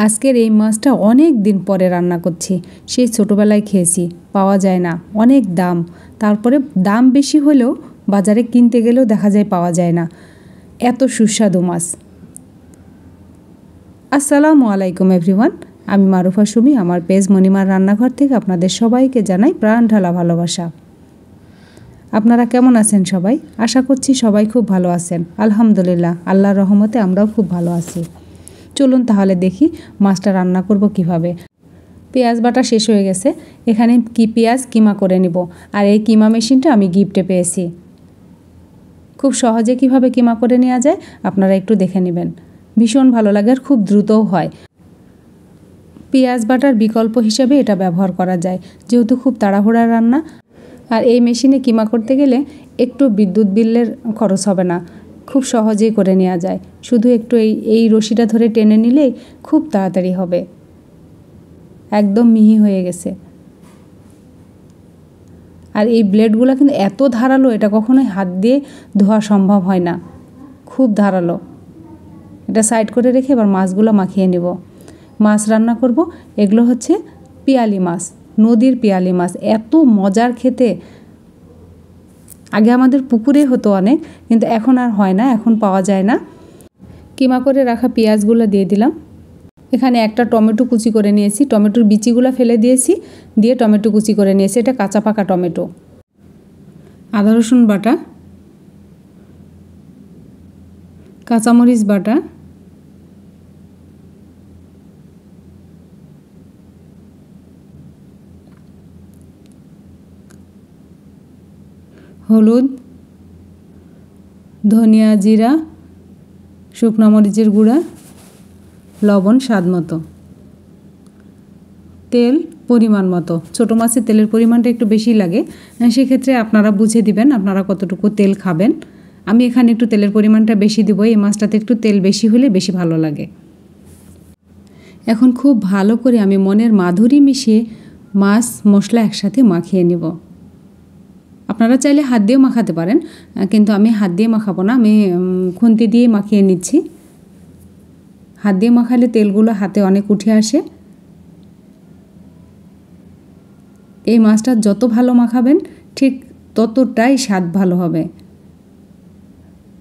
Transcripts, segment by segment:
আজকের এই মাছটা অনেক দিন পরে রান্না করছি। সেই ছোটোবেলায় খেয়েছি, পাওয়া যায় না, অনেক দাম। তারপরে দাম বেশি হলেও বাজারে কিনতে গেলেও দেখা যায় পাওয়া যায় না, এত সুস্বাদু মাছ। আসসালামু আলাইকুম এভরিওয়ান, আমি মারুফা সুমি। আমার পেজ মনিমার রান্নাঘর থেকে আপনাদের সবাইকে জানাই প্রাণ ঢালা ভালোবাসা। আপনারা কেমন আছেন সবাই? আশা করছি সবাই খুব ভালো আছেন। আলহামদুলিল্লাহ, আল্লাহর রহমতে আমরাও খুব ভালো আছি। চলুন তাহলে দেখি মাছটা রান্না করব কিভাবে। পেঁয়াজ বাটা শেষ হয়ে গেছে, এখানে পেঁয়াজ কিমা করে নিব। আর এই কিমা মেশিনটা আমি গিফটে পেয়েছি। খুব সহজে কিভাবে কিমা করে নেওয়া যায় আপনারা একটু দেখে নেবেন। ভীষণ ভালো লাগে আর খুব দ্রুতও হয়। পেঁয়াজ বাটার বিকল্প হিসেবে এটা ব্যবহার করা যায়, যেহেতু খুব তাড়াহুড়ার রান্না। আর এই মেশিনে কিমা করতে গেলে একটু বিদ্যুৎ বিলের খরচ হবে না, খুব সহজেই করে নেওয়া যায়। শুধু একটু এই রশিটা ধরে টেনে নিলেই খুব তাড়াতাড়ি হবে, একদম মিহি হয়ে গেছে। আর এই ব্লেডগুলো কিন্তু এত ধারালো, এটা কখনোই হাত দিয়ে ধোয়া সম্ভব হয় না, খুব ধারালো। এটা সাইড করে রেখে এবার মাছগুলো মাখিয়ে নেব। মাছ রান্না করব, এগুলো হচ্ছে পিয়ালি মাছ, নদীর পিয়ালি মাছ। এত মজার খেতে। আগে আমাদের পুকুরে হতো অনেক, কিন্তু এখন আর হয় না, এখন পাওয়া যায় না। কিমা করে রাখা পেঁয়াজগুলো দিয়ে দিলাম। এখানে একটা টমেটো কুচি করে নিয়েছি, টমেটোর বিচিগুলো ফেলে দিয়েছি, দিয়ে টমেটো কুচি করে নিয়েছি। এটা কাঁচা পাকা টমেটো। আদা রসুন বাটা, কাঁচামরিচ বাটা, হলুদ, ধনিয়া, জিরা, শুকনো মরিচের গুঁড়া, লবণ স্বাদ মতো, তেল পরিমাণ মতো। ছোটো মাছের তেলের পরিমাণটা একটু বেশি লাগে, সেক্ষেত্রে আপনারা বুঝে দিবেন আপনারা কতটুকু তেল খাবেন। আমি এখানে একটু তেলের পরিমাণটা বেশি দিব, এই মাছটাতে একটু তেল বেশি হলে বেশি ভালো লাগে। এখন খুব ভালো করে আমি মনের মাধুরী মিশিয়ে মাছ মশলা একসাথে মাখিয়ে নেব। আপনারা চাইলে হাত দিয়েও মাখাতে পারেন, কিন্তু আমি হাত দিয়ে মাখাবো না, আমি খুন্তি দিয়ে মাখিয়ে নিচ্ছি। হাত দিয়ে মাখালে তেলগুলো হাতে অনেক উঠে আসে। এই মাছটা যত ভালো মাখাবেন ঠিক ততটাই স্বাদ ভালো হবে।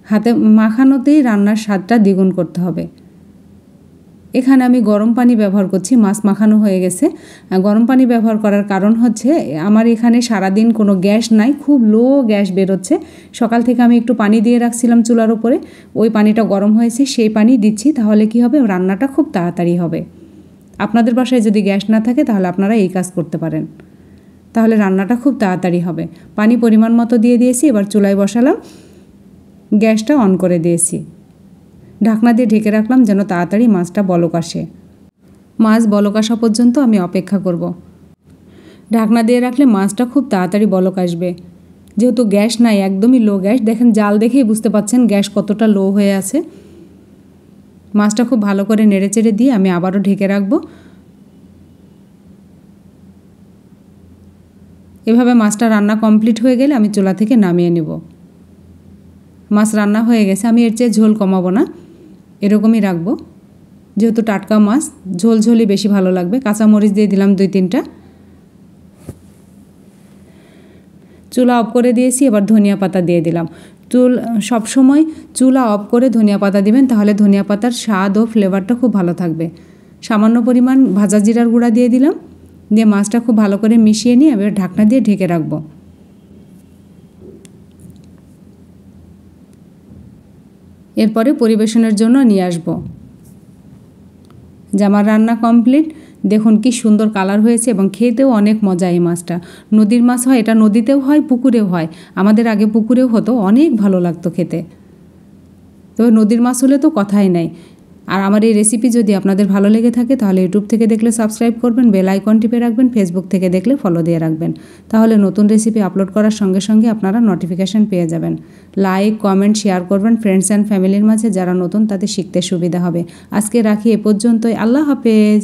হাতে মাখানোতেই রান্নার স্বাদটা দ্বিগুণ করতে হবে। এখানে আমি গরম পানি ব্যবহার করছি, মাছ মাখানো হয়ে গেছে। গরম পানি ব্যবহার করার কারণ হচ্ছে আমার এখানে সারাদিন কোনো গ্যাস নাই, খুব লো গ্যাস বেরোচ্ছে। সকাল থেকে আমি একটু পানি দিয়ে রাখছিলাম চুলার ওপরে, ওই পানিটা গরম হয়েছে, সেই পানি দিচ্ছি। তাহলে কি হবে, রান্নাটা খুব তাড়াতাড়ি হবে। আপনাদের বাসায় যদি গ্যাস না থাকে তাহলে আপনারা এই কাজ করতে পারেন, তাহলে রান্নাটা খুব তাড়াতাড়ি হবে। পানি পরিমাণ মতো দিয়ে দিয়েছি, এবার চুলায় বসালাম, গ্যাসটা অন করে দিয়েছি। ঢাকনা দিয়ে ঢেকে রাখলাম যেন তাড়াতাড়ি মাছটা বলক আসে। মাছ বলক আসা পর্যন্ত আমি অপেক্ষা করব। ঢাকনা দিয়ে রাখলে মাছটা খুব তাড়াতাড়ি বলক আসবে। যেহেতু গ্যাস নাই, একদমই লো গ্যাস, দেখেন জাল দেখেই বুঝতে পাচ্ছেন গ্যাস কতটা লো হয়ে আছে। মাছটা খুব ভালো করে নেড়েচেড়ে দিয়ে আমি আবারও ঢেকে রাখবো। এভাবে মাছটা রান্না কমপ্লিট হয়ে গেলে আমি চুলা থেকে নামিয়ে নেব। মাছ রান্না হয়ে গেছে, আমি এর চেয়ে ঝোল কমাবো না, এরকমই রাখবো। যেহেতু টাটকা মাছ, ঝোল ঝোলই বেশি ভালো লাগবে। কাঁচামরিচ দিয়ে দিলাম 2-3টা। চুলা অফ করে দিয়েছি, এবার ধনিয়া পাতা দিয়ে দিলাম। সবসময় চুলা অফ করে ধনিয়া পাতা দিবেন, তাহলে ধনিয়া পাতার স্বাদ ও ফ্লেভারটা খুব ভালো থাকবে। সামান্য পরিমাণ ভাজা জিরার গুঁড়া দিয়ে দিলাম, দিয়ে মাছটা খুব ভালো করে মিশিয়ে নিয়ে এবার ঢাকনা দিয়ে ঢেকে রাখবো। এরপরে পরিবেশনের জন্য নিয়ে আসবো। যে আমার রান্না কমপ্লিট, দেখুন কি সুন্দর কালার হয়েছে এবং খেতেও অনেক মজা। এই মাছটা নদীর মাছ হয়, এটা নদীতেও হয়, পুকুরেও হয়। আমাদের আগে পুকুরেও হতো, অনেক ভালো লাগতো খেতে। তো নদীর মাছ হলে তো কথাই নাই। আর আমার এই রেসিপি যদি আপনাদের ভালো লেগে থাকে তাহলে ইউটিউব থেকে দেখলে সাবস্ক্রাইব করবেন, বেল আইকন টিপে রাখবেন, ফেসবুক থেকে দেখলে ফলো দিয়ে রাখবেন। তাহলে নতুন রেসিপি আপলোড করার সঙ্গে সঙ্গে আপনারা নোটিফিকেশান পেয়ে যাবেন। লাইক, কমেন্ট, শেয়ার করবেন ফ্রেন্ডস অ্যান্ড ফ্যামিলির মাঝে, যারা নতুন তাদের শিখতে সুবিধা হবে। আজকে রাখি এ পর্যন্তই। আল্লাহ হাফেজ।